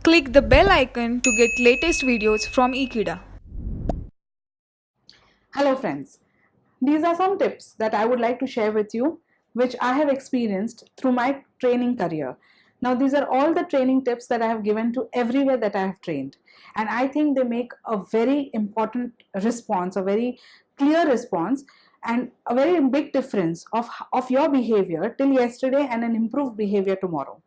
Click the bell icon to get latest videos from Ekeeda. Hello friends, these are some tips that I would like to share with you which I have experienced through my training career. Now these are all the training tips that I have given to everywhere that I have trained, and I think they make a very important response, a very clear response, and a very big difference of your behavior till yesterday and an improved behavior tomorrow.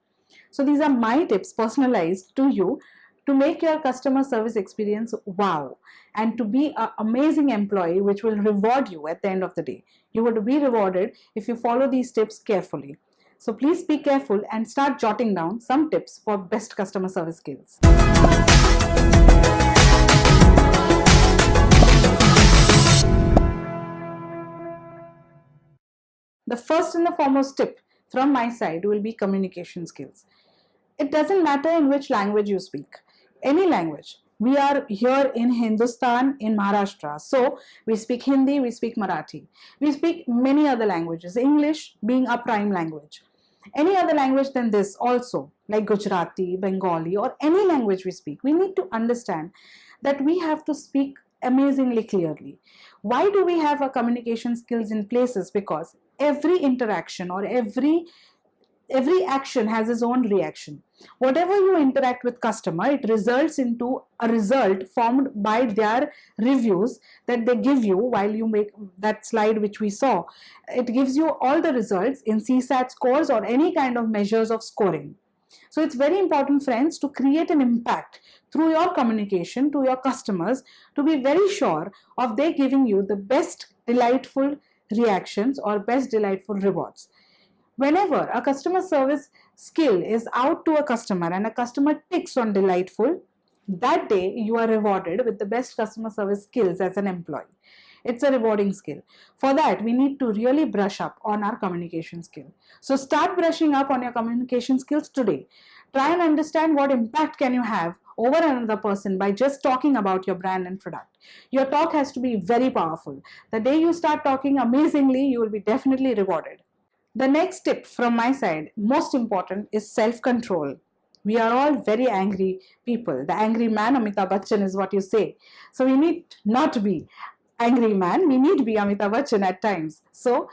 So these are my tips personalized to you to make your customer service experience wow, and to be an amazing employee which will reward you at the end of the day. You would be rewarded if you follow these tips carefully. So please be careful and start jotting down some tips for best customer service skills. The first and the foremost tip from my side will be communication skills. It doesn't matter in which language you speak, any language. We are here in Hindustan, in Maharashtra. So we speak Hindi, we speak Marathi. We speak many other languages, English being a prime language. Any other language than this also, like Gujarati, Bengali, or any language we speak, we need to understand that we have to speak amazingly clearly. Why do we have our communication skills in places? Because every interaction or every action has its own reaction. Whatever you interact with customer, it results into a result formed by their reviews that they give you while you make that slide which we saw. It gives you all the results in CSAT scores or any kind of measures of scoring. So it's very important, friends, to create an impact through your communication to your customers, to be very sure of they giving you the best delightful reactions or best delightful rewards. Whenever a customer service skill is out to a customer and a customer ticks on delightful, that day you are rewarded with the best customer service skills as an employee. It's a rewarding skill. For that, we need to really brush up on our communication skill. So start brushing up on your communication skills today. Try and understand what impact can you have over another person by just talking about your brand and product. Your talk has to be very powerful. The day you start talking amazingly, you will be definitely rewarded. The next tip from my side, most important, is self-control. We are all very angry people. The angry man, Amitabh Bachchan, is what you say. So we need not to be angry man. We need to be Amitabh Bachchan at times. So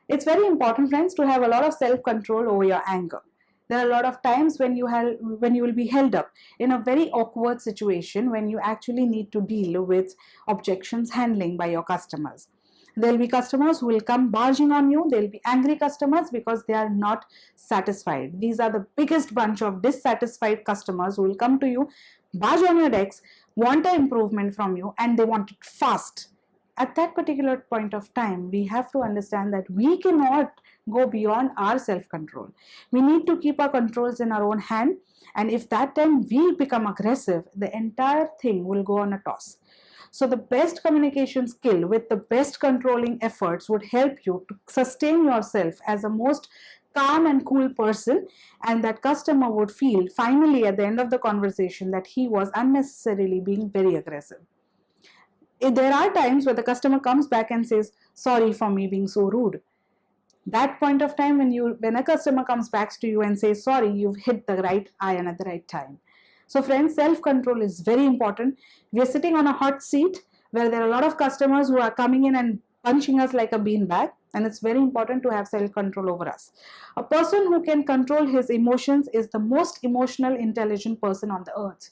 it's very important, friends, to have a lot of self-control over your anger. There are a lot of times when you will be held up in a very awkward situation when you actually need to deal with objections handling by your customers. There'll be customers who will come barging on you. There'll be angry customers because they are not satisfied. These are the biggest bunch of dissatisfied customers who will come to you, barge on your decks, want an improvement from you, and they want it fast. At that particular point of time, we have to understand that we cannot go beyond our self-control. We need to keep our controls in our own hand, and if that time we become aggressive, the entire thing will go on a toss. So the best communication skill with the best controlling efforts would help you to sustain yourself as a most calm and cool person, and that customer would feel finally at the end of the conversation that he was unnecessarily being very aggressive. There are times where the customer comes back and says, sorry for me being so rude. That point of time when a customer comes back to you and says, sorry, you've hit the right iron at the right time. So friends, self-control is very important. We are sitting on a hot seat where there are a lot of customers who are coming in and punching us like a beanbag, and it's very important to have self-control over us. A person who can control his emotions is the most emotional intelligent person on the earth.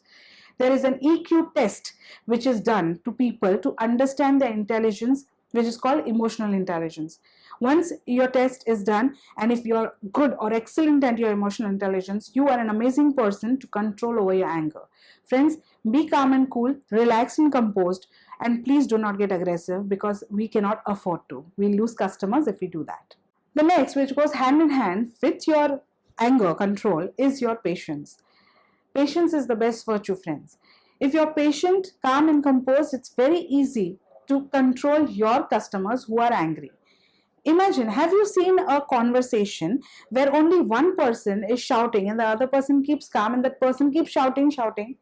There is an EQ test which is done to people to understand their intelligence, which is called emotional intelligence. Once your test is done, and if you are good or excellent at your emotional intelligence, you are an amazing person to control over your anger. Friends, be calm and cool, relaxed and composed, and please do not get aggressive because we cannot afford to. We lose customers if we do that. The next, which goes hand in hand with your anger control, is your patience. Patience is the best virtue, friends. If you're patient, calm, and composed, it's very easy to control your customers who are angry. Imagine, have you seen a conversation where only one person is shouting and the other person keeps calm and that person keeps shouting?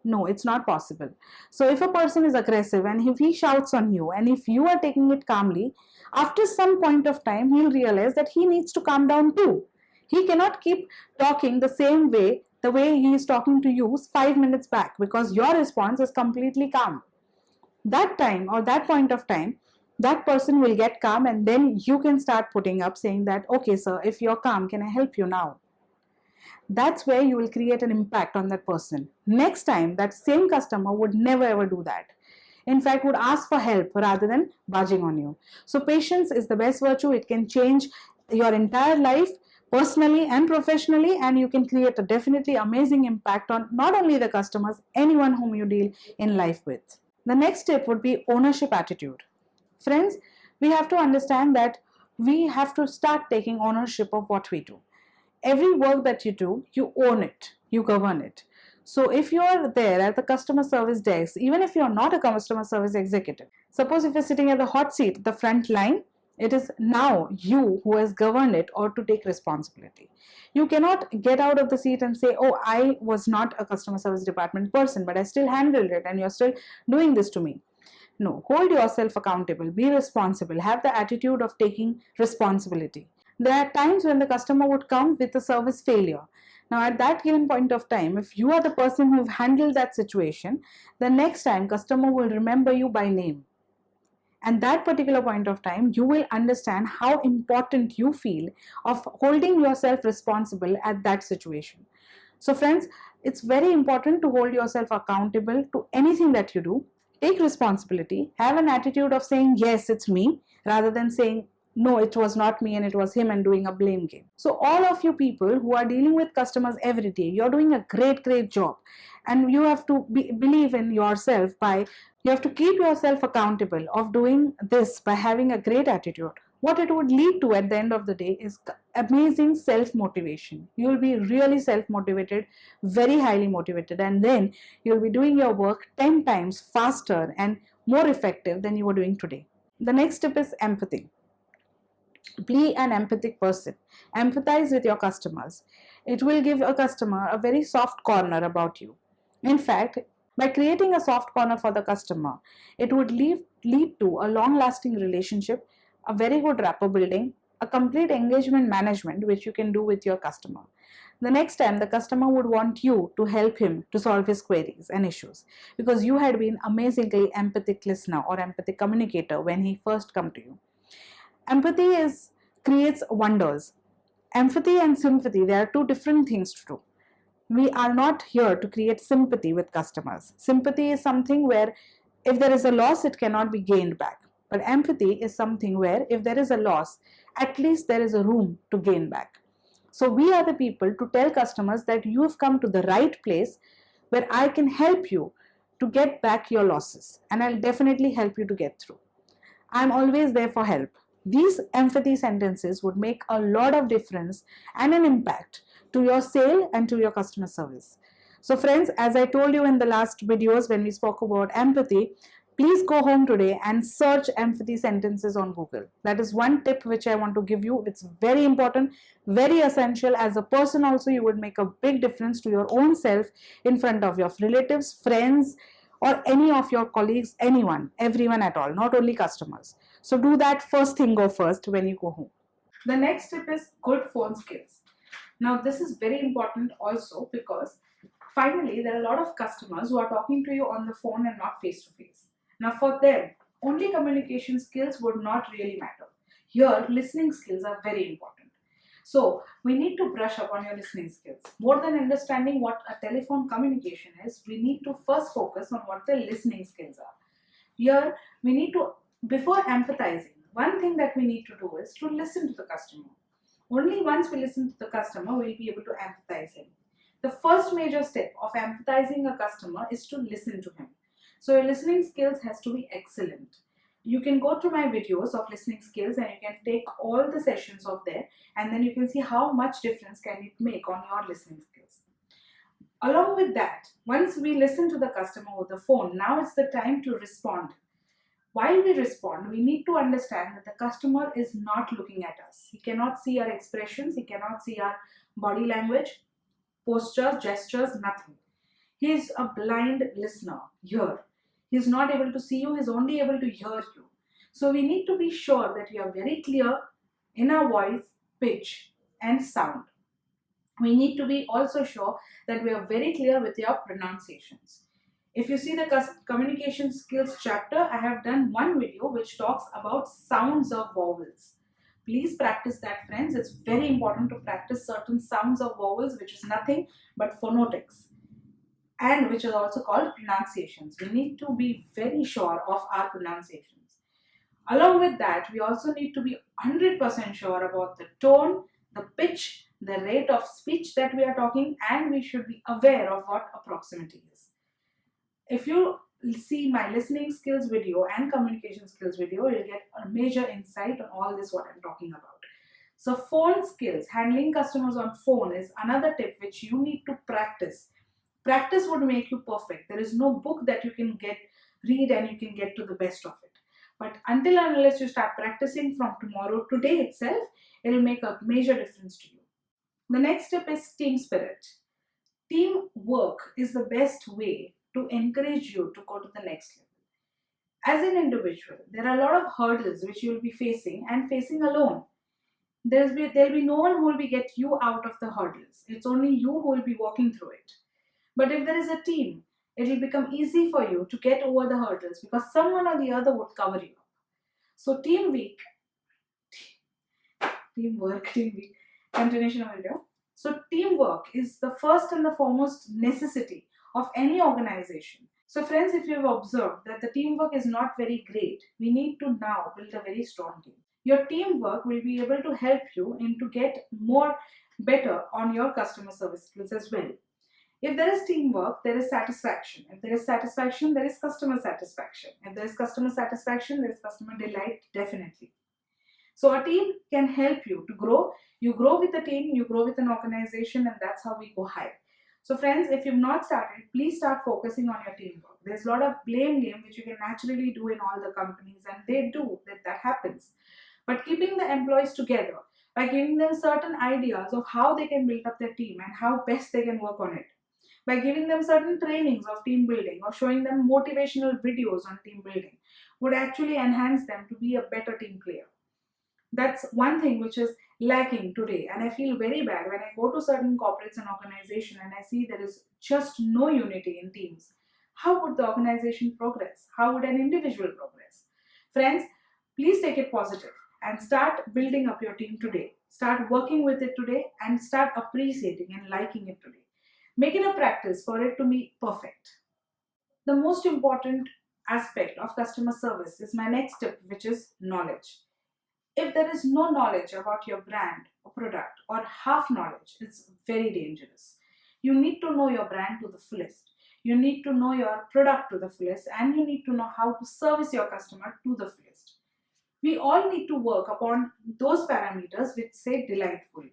No, it's not possible. So if a person is aggressive and if he shouts on you and if you are taking it calmly, after some point of time, he'll realize that he needs to calm down too. He cannot keep talking the same way the way he is talking to you 5 minutes back, because your response is completely calm. That time or that point of time, that person will get calm, and then you can start putting up saying that, okay sir, if you're calm, can I help you now? That's where you will create an impact on that person. Next time, that same customer would never ever do that. In fact, would ask for help rather than barging on you. So patience is the best virtue. It can change your entire life, personally and professionally, and you can create a definitely amazing impact on not only the customers, anyone whom you deal in life with. The next tip would be ownership attitude. Friends, we have to understand that we have to start taking ownership of what we do. Every work that you do, you own it, you govern it. So if you are there at the customer service desk, even if you are not a customer service executive, suppose if you're sitting at the hot seat, the front line, it is now you who has governed it or to take responsibility. You cannot get out of the seat and say, oh, I was not a customer service department person, but I still handled it and you're still doing this to me. No, hold yourself accountable, be responsible, have the attitude of taking responsibility. There are times when the customer would come with a service failure. Now, at that given point of time, if you are the person who handled that situation, the next time customer will remember you by name. And that particular point of time, you will understand how important you feel of holding yourself responsible at that situation. So friends, it's very important to hold yourself accountable to anything that you do. Take responsibility, have an attitude of saying, yes, it's me, rather than saying, no, it was not me and it was him, and doing a blame game. So all of you people who are dealing with customers every day, you're doing a great job, and you have to believe in yourself by, you have to keep yourself accountable of doing this by having a great attitude. What it would lead to at the end of the day is amazing self-motivation. You'll be really self-motivated, very highly motivated, and then you'll be doing your work 10 times faster and more effective than you were doing today. The next tip is empathy. Be an empathic person. Empathize with your customers. It will give a customer a very soft corner about you. In fact, by creating a soft corner for the customer, it would lead to a long-lasting relationship, a very good rapport building, a complete engagement management which you can do with your customer. The next time, the customer would want you to help him to solve his queries and issues, because you had been amazingly empathic listener or empathic communicator when he first come to you. Empathy creates wonders. Empathy and sympathy, they are two different things to do. We are not here to create sympathy with customers. Sympathy is something where if there is a loss, it cannot be gained back. But empathy is something where if there is a loss, at least there is a room to gain back. So we are the people to tell customers that you have come to the right place where I can help you to get back your losses, and I'll definitely help you to get through. I'm always there for help. These empathy sentences would make a lot of difference and an impact to your sale and to your customer service. So friends, as I told you in the last videos when we spoke about empathy, please go home today and search empathy sentences on Google. That is one tip which I want to give you. It's very important, very essential. As a person also, you would make a big difference to your own self in front of your relatives, friends, or any of your colleagues, anyone, everyone at all, not only customers. So do that first thing, go first when you go home. The next tip is good phone skills. Now this is very important also, because finally there are a lot of customers who are talking to you on the phone and not face to face. Now for them, only communication skills would not really matter. Here, listening skills are very important. So we need to brush up on your listening skills. More than understanding what a telephone communication is, we need to first focus on what the listening skills are. Here, we need to, before empathizing, one thing that we need to do is to listen to the customer. Only once we listen to the customer, we'll be able to empathize him. The first major step of empathizing a customer is to listen to him. So your listening skills has to be excellent. You can go to my videos of listening skills and you can take all the sessions of there, and then you can see how much difference can it make on your listening skills. Along with that, once we listen to the customer over the phone, now it's the time to respond. While we respond, we need to understand that the customer is not looking at us. He cannot see our expressions, he cannot see our body language, postures, gestures, nothing. He is a blind listener here. He is not able to see you, he is only able to hear you. So we need to be sure that we are very clear in our voice, pitch, and sound. We need to be also sure that we are very clear with your pronunciations. If you see the communication skills chapter, I have done one video which talks about sounds of vowels. Please practice that, friends. It's very important to practice certain sounds of vowels, which is nothing but phonetics, and which is also called pronunciations. We need to be very sure of our pronunciations. Along with that, we also need to be 100% sure about the tone, the pitch, the rate of speech that we are talking, and we should be aware of what approximity is. If you see my listening skills video and communication skills video, you'll get a major insight on all this what I'm talking about. So phone skills, handling customers on phone is another tip which you need to practice. Practice would make you perfect. There is no book that you can read and you can get to the best of it. But until and unless you start practicing from tomorrow, today itself, it will make a major difference to you. The next step is team spirit. Teamwork is the best way to encourage you to go to the next level. As an individual, there are a lot of hurdles which you will be facing and facing alone. There'll be no one who will be get you out of the hurdles. It's only you who will be walking through it. But if there is a team, it will become easy for you to get over the hurdles because someone or the other would cover you up. So continuation of video. So teamwork is the first and the foremost necessity of any organization. So friends, if you have observed that the teamwork is not very great, we need to now build a very strong team. Your teamwork will be able to help you in to get more better on your customer service skills as well. If there is teamwork, there is satisfaction. If there is satisfaction, there is customer satisfaction. If there is customer satisfaction, there is customer delight, definitely. So a team can help you to grow. You grow with a team, you grow with an organization, and that's how we go high. So friends, if you've not started, please start focusing on your teamwork. There's a lot of blame game which you can naturally do in all the companies, and they do, that happens. But keeping the employees together by giving them certain ideas of how they can build up their team and how best they can work on it, by giving them certain trainings of team building or showing them motivational videos on team building, would actually enhance them to be a better team player. That's one thing which is lacking today, and I feel very bad when I go to certain corporates and organizations and I see there is just no unity in teams. How would the organization progress? How would an individual progress? Friends, please take it positive and start building up your team today. Start working with it today and start appreciating and liking it today. Make it a practice for it to be perfect. The most important aspect of customer service is my next tip, which is knowledge. If there is no knowledge about your brand or product or half knowledge, it's very dangerous. You need to know your brand to the fullest. You need to know your product to the fullest, and you need to know how to service your customer to the fullest. We all need to work upon those parameters which say delightful.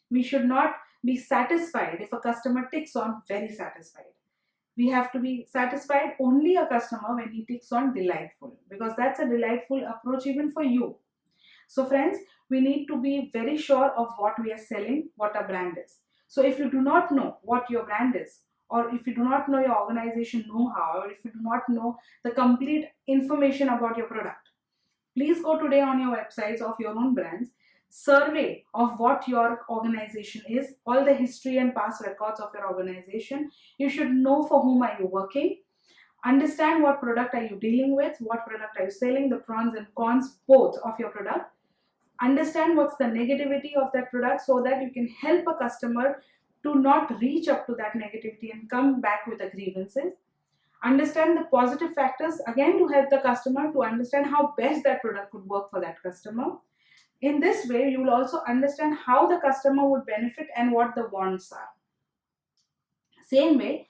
We should not be satisfied if a customer ticks on very satisfied. We have to be satisfied only a customer when he ticks on delightful, because that's a delightful approach even for you. So friends, we need to be very sure of what we are selling, what our brand is. So if you do not know what your brand is, or if you do not know your organization know-how, or if you do not know the complete information about your product, please go today on your websites of your own brands, survey of what your organization is, all the history and past records of your organization. You should know for whom are you working, understand what product are you dealing with, what product are you selling, the pros and cons both of your product. Understand what's the negativity of that product so that you can help a customer to not reach up to that negativity and come back with the grievances. Understand the positive factors again to help the customer to understand how best that product could work for that customer. In this way, you will also understand how the customer would benefit and what the wants are. Same way,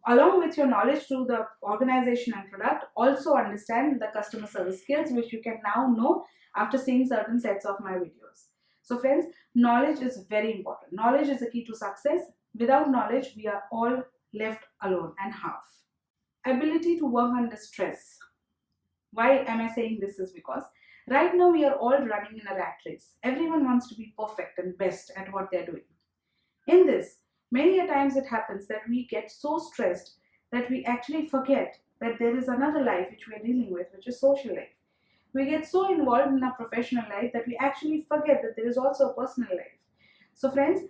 along with your knowledge to the organization and product, also understand the customer service skills, which you can now know after seeing certain sets of my videos. So friends, knowledge is very important. Knowledge is the key to success. Without knowledge, we are all left alone and half. Ability to work under stress. Why am I saying this is because right now we are all running in a rat race. Everyone wants to be perfect and best at what they're doing. In this, many a times it happens that we get so stressed that we actually forget that there is another life which we are dealing with, which is social life. We get so involved in our professional life that we actually forget that there is also a personal life. So friends,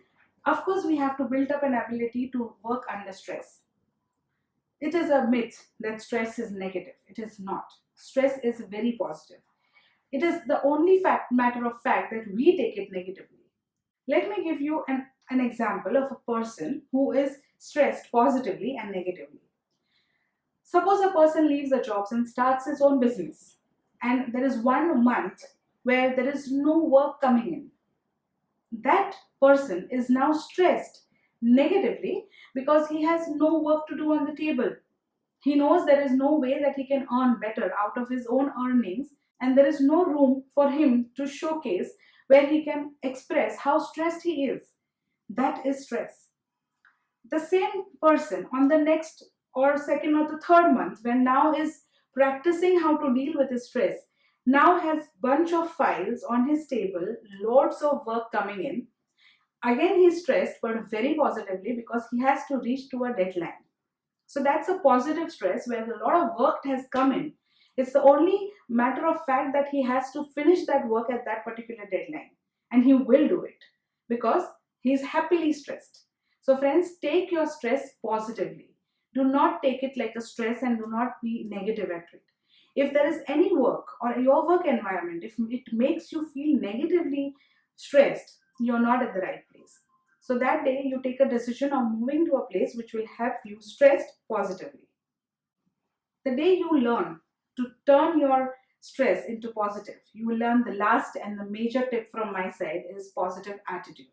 Of course, we have to build up an ability to work under stress. It is a myth that stress is negative. It is not. Stress is very positive. It is the only matter of fact that we take it negatively. Let me give you an example of a person who is stressed positively and negatively. Suppose a person leaves the jobs and starts his own business, and there is 1 month where there is no work coming in. That person is now stressed negatively because he has no work to do on the table. He knows there is no way that he can earn better out of his own earnings, and there is no room for him to showcase where he can express how stressed he is. That is stress. The same person on the next or second or the third month, when now is practicing how to deal with his stress, now has bunch of files on his table, loads of work coming in. Again, he's stressed, but very positively, because he has to reach to a deadline. So that's a positive stress where a lot of work has come in. It's the only matter of fact that he has to finish that work at that particular deadline. And he will do it because he is happily stressed. So, friends, take your stress positively. Do not take it like a stress and do not be negative at it. If there is any work or your work environment, if it makes you feel negatively stressed, you're not at the right place. So that day you take a decision of moving to a place which will have you stressed positively. The day you learn to turn your stress into positive, you will learn the last and the major tip from my side is positive attitude.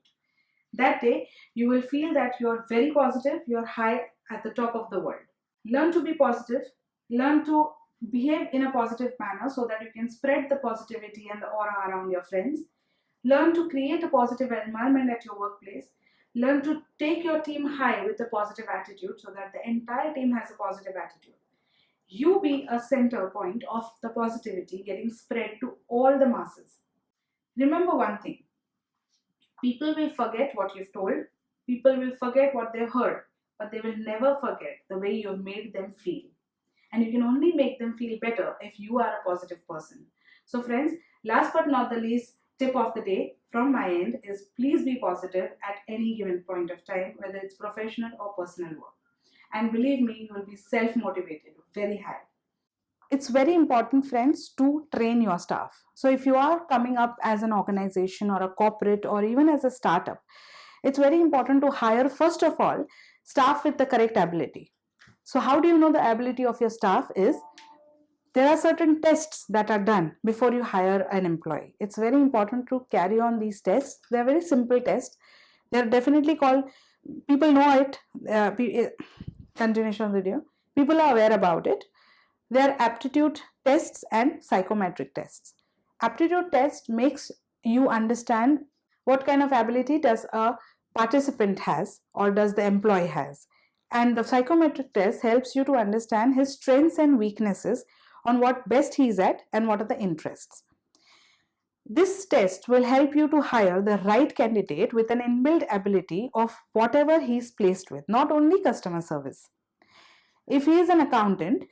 That day you will feel that you're very positive, you're high at the top of the world. Learn to be positive, learn to behave in a positive manner so that you can spread the positivity and the aura around your friends. Learn to create a positive environment at your workplace. Learn to take your team high with a positive attitude so that the entire team has a positive attitude. You be a center point of the positivity getting spread to all the masses. Remember one thing, people will forget what you've told, people will forget what they've heard, but they will never forget the way you've made them feel. And you can only make them feel better if you are a positive person. So, friends, last but not the least, tip of the day from my end is please be positive at any given point of time, whether it's professional or personal work. And believe me, you will be self motivated very high. It's very important, friends, to train your staff. So, if you are coming up as an organization or a corporate or even as a startup, it's very important to hire, first of all, staff with the correct ability. So, how do you know the ability of your staff is? There are certain tests that are done before you hire an employee. It's very important to carry on these tests. They're very simple tests. They're definitely called, people know it, continuation of the video. People are aware about it. They are aptitude tests and psychometric tests. Aptitude test makes you understand what kind of ability does a participant has or does the employee has. And the psychometric test helps you to understand his strengths and weaknesses on what best he is at and what are the interests. This test will help you to hire the right candidate with an inbuilt ability of whatever he is placed with, not only customer service. If he is an accountant,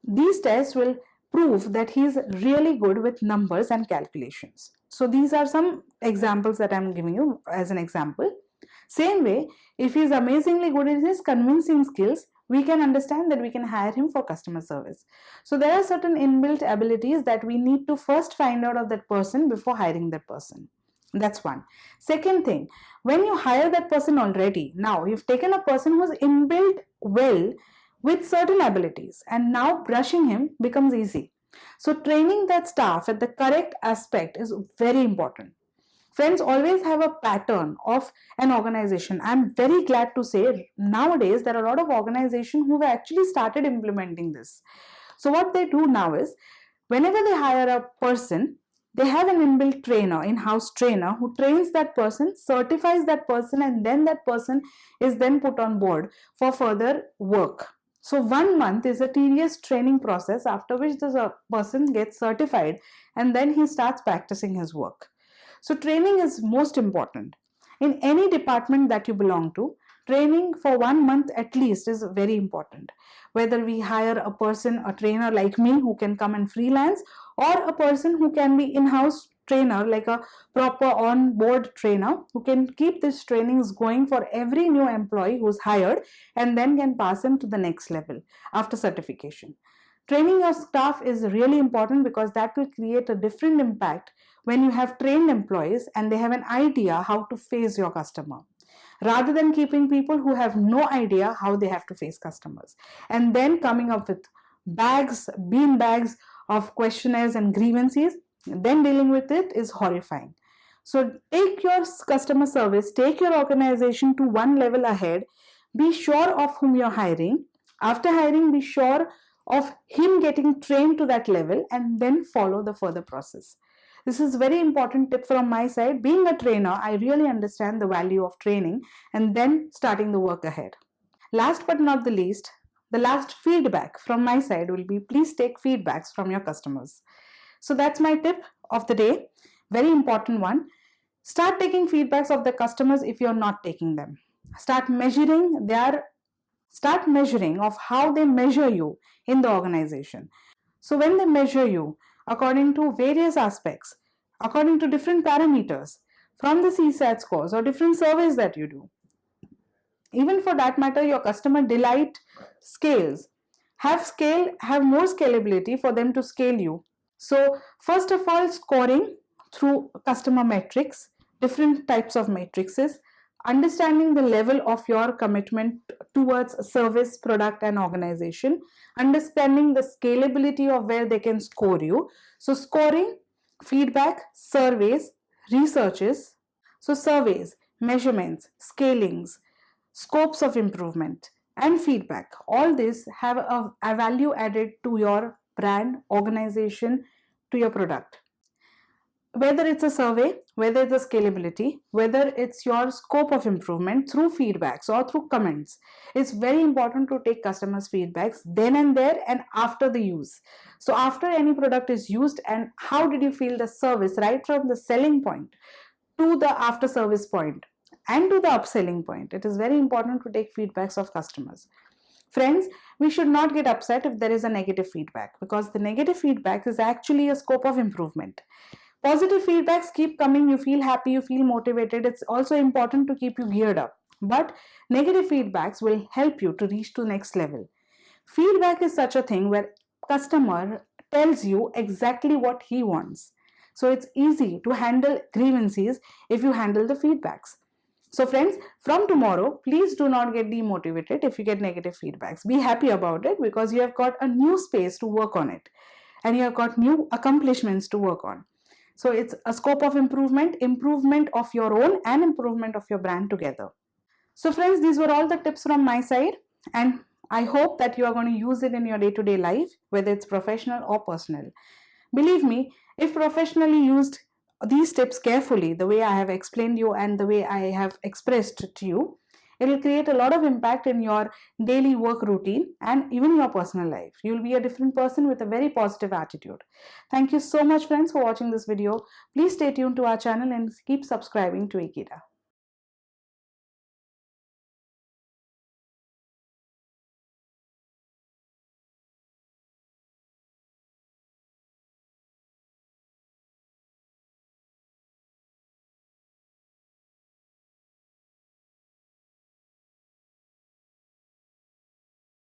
these tests will prove that he is really good with numbers and calculations. So these are some examples that I'm giving you as an example. Same way, if he is amazingly good at his convincing skills, we can understand that we can hire him for customer service. So there are certain inbuilt abilities that we need to first find out of that person before hiring that person. That's one. Second thing, when you hire that person already, now you've taken a person who's inbuilt well with certain abilities, and now brushing him becomes easy. So training that staff at the correct aspect is very important. Friends, always have a pattern of an organization. I'm very glad to say nowadays there are a lot of organizations who have actually started implementing this. So what they do now is, whenever they hire a person, they have an inbuilt trainer, in-house trainer, who trains that person, certifies that person, and then that person is then put on board for further work. So 1 month is a tedious training process, after which the person gets certified and then he starts practicing his work. So training is most important. In any department that you belong to, training for 1 month at least is very important. Whether we hire a person, a trainer like me who can come and freelance, or a person who can be in-house trainer, like a proper on-board trainer, who can keep these trainings going for every new employee who's hired and then can pass him to the next level after certification. Training your staff is really important because that will create a different impact when you have trained employees and they have an idea how to face your customer, rather than keeping people who have no idea how they have to face customers and then coming up with bean bags of questionnaires and grievances, then dealing with it is horrifying. So take your customer service, take your organization to one level ahead. Be sure of whom you're hiring. After hiring, be sure of him getting trained to that level and then follow the further process. This is very important tip from my side. Being a trainer, I really understand the value of training and then starting the work ahead. Last but not the least, the last feedback from my side will be, please take feedbacks from your customers. So that's my tip of the day. Very important one. Start taking feedbacks of the customers if you're not taking them. Start measuring of how they measure you in the organization. So when they measure you according to various aspects, according to different parameters from the CSAT scores or different surveys that you do, even for that matter, your customer delight scales have more scalability for them to scale you. So first of all, scoring through customer metrics, different types of matrices, understanding the level of your commitment towards service, product and organization, understanding the scalability of where they can score you. So scoring, feedback, surveys, researches. So surveys, measurements, scalings, scopes of improvement and feedback, all this have a value added to your brand, organization, to your product. Whether it's a survey, whether it's a scalability, whether it's your scope of improvement through feedbacks or through comments, it's very important to take customers' feedbacks then and there and after the use. So after any product is used, and how did you feel the service, right from the selling point to the after service point and to the upselling point. It is very important to take feedbacks of customers. Friends, we should not get upset if there is a negative feedback, because the negative feedback is actually a scope of improvement. Positive feedbacks keep coming, you feel happy, you feel motivated. It's also important to keep you geared up. But negative feedbacks will help you to reach to next level. Feedback is such a thing where customer tells you exactly what he wants. So it's easy to handle grievances if you handle the feedbacks. So friends, from tomorrow, please do not get demotivated if you get negative feedbacks. Be happy about it because you have got a new space to work on it and you have got new accomplishments to work on. So it's a scope of improvement of your own and improvement of your brand together. So friends, these were all the tips from my side, and I hope that you are going to use it in your day-to-day life, whether it's professional or personal. Believe me, if professionally used these tips carefully, the way I have explained you and the way I have expressed to you, it will create a lot of impact in your daily work routine and even your personal life. You will be a different person with a very positive attitude. Thank you so much, friends, for watching this video. Please stay tuned to our channel and keep subscribing to Ikeda.